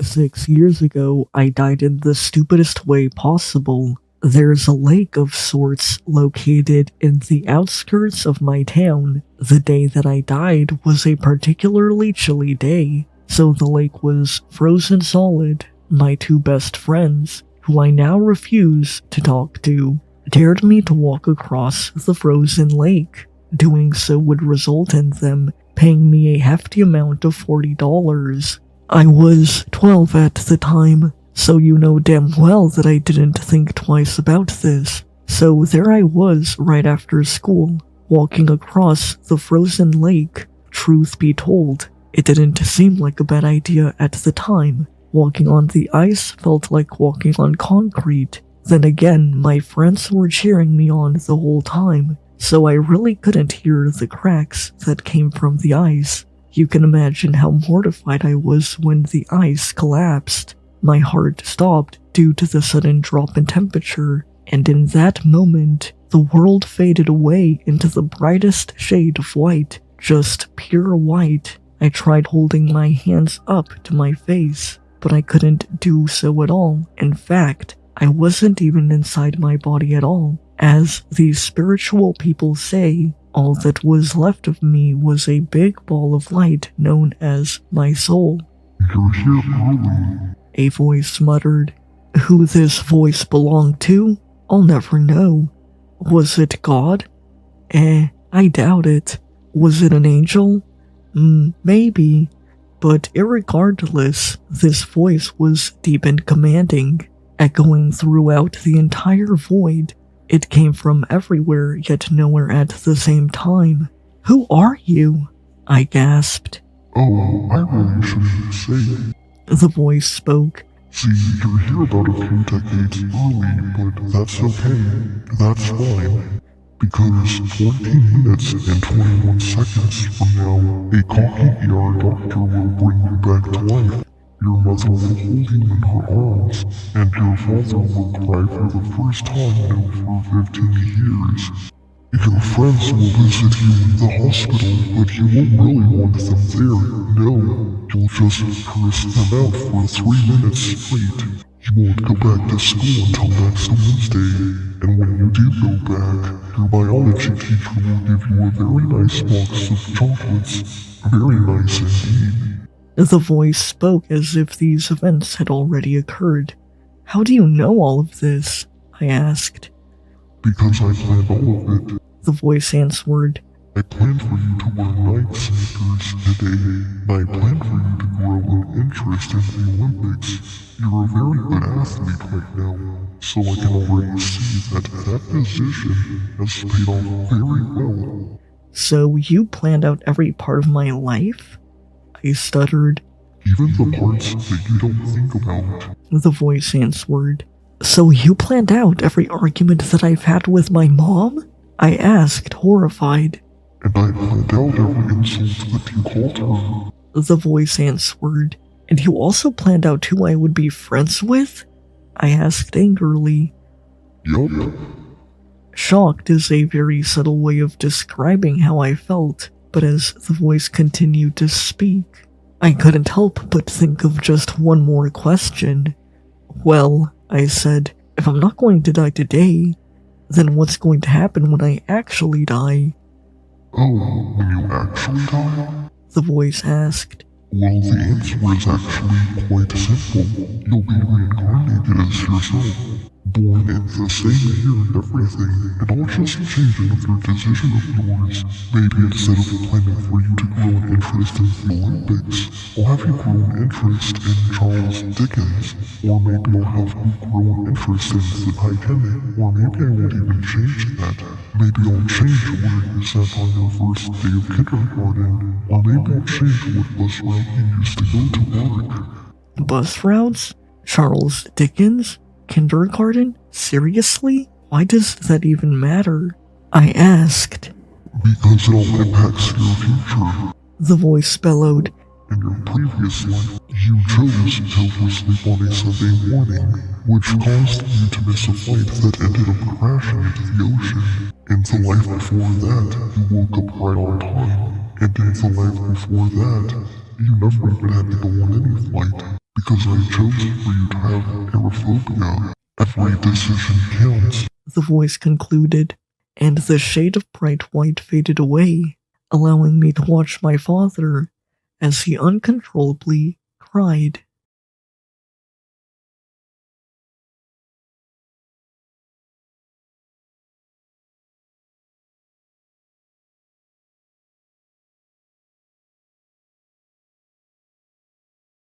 6 years ago, I died in the stupidest way possible. There's a lake of sorts located in the outskirts of my town. The day that I died was a particularly chilly day, so the lake was frozen solid. My two best friends, who I now refuse to talk to, dared me to walk across the frozen lake. Doing so would result in them paying me a hefty amount of $40. I was 12 at the time, so you know damn well that I didn't think twice about this. So there I was right after school, walking across the frozen lake. Truth be told, it didn't seem like a bad idea at the time. Walking on the ice felt like walking on concrete. Then again, my friends were cheering me on the whole time, so I really couldn't hear the cracks that came from the ice. You can imagine how mortified I was when the ice collapsed. My heart stopped due to the sudden drop in temperature, and in that moment, the world faded away into the brightest shade of white, just pure white. I tried holding my hands up to my face, but I couldn't do so at all. In fact, I wasn't even inside my body at all. As these spiritual people say, all that was left of me was a big ball of light known as my soul. You're here early. A voice muttered. Who this voice belonged to? I'll never know. Was it God? I doubt it. Was it an angel? Maybe. But irregardless, this voice was deep and commanding, echoing throughout the entire void. It came from everywhere, yet nowhere at the same time. Who are you? I gasped. Oh, I really shouldn't say. The voice spoke. See, you're here about a few decades early, but that's okay. That's fine. Because 14 minutes and 21 seconds from now, a cocky ER doctor will bring you back to life. Your mother will hold you in her arms, and your father will cry for the first time in over 15 years. Your friends will visit you in the hospital, but you won't really want them there. No, you'll just curse them out for 3 minutes straight. You won't go back to school until next Wednesday, and when you do go back, your biology teacher will give you a very nice box of chocolates. Very nice indeed. The voice spoke as if these events had already occurred. How do you know all of this? I asked. Because I planned all of it. The voice answered. I planned for you to wear night sneakers today, and I planned for you to grow an interest in the Olympics. You're a very good athlete right now, so I can already see that position has paid off very well. So you planned out every part of my life? I stuttered. Even the parts that you don't think about. The voice answered. So you planned out every argument that I've had with my mom? I asked, horrified. And I planned out every insult that you called her. The voice answered. And you also planned out who I would be friends with? I asked angrily. Yup. Shocked is a very subtle way of describing how I felt, but as the voice continued to speak, I couldn't help but think of just one more question. Well, I said, if I'm not going to die today, then what's going to happen when I actually die? Oh, when you actually die? The voice asked. Well, the answer is actually quite simple. You'll be reincarnated as yourself. Born in the same year and everything, and I'll just change another decision of yours. Maybe instead of planning for you to grow an interest in the Olympics, I'll have you grow an interest in Charles Dickens. Or maybe I'll have you grow an interest in the Titanic. Or maybe I won't even change that. Maybe I'll change where you sat on your first day of kindergarten. Or maybe I'll change what bus route you used to go to work. Bus routes? Charles Dickens? Kindergarten? Seriously? Why does that even matter? I asked. Because it all impacts your future. The voice bellowed. In your previous life, you chose to oversleep on a Sunday morning, which caused you to miss a flight that ended up crashing into the ocean. In the life before that, you woke up right on time. And in the life before that, you never even had to go on any flight. Because I chose for you to have aerophobia. Every decision counts. The voice concluded, and the shade of bright white faded away, allowing me to watch my father as he uncontrollably cried.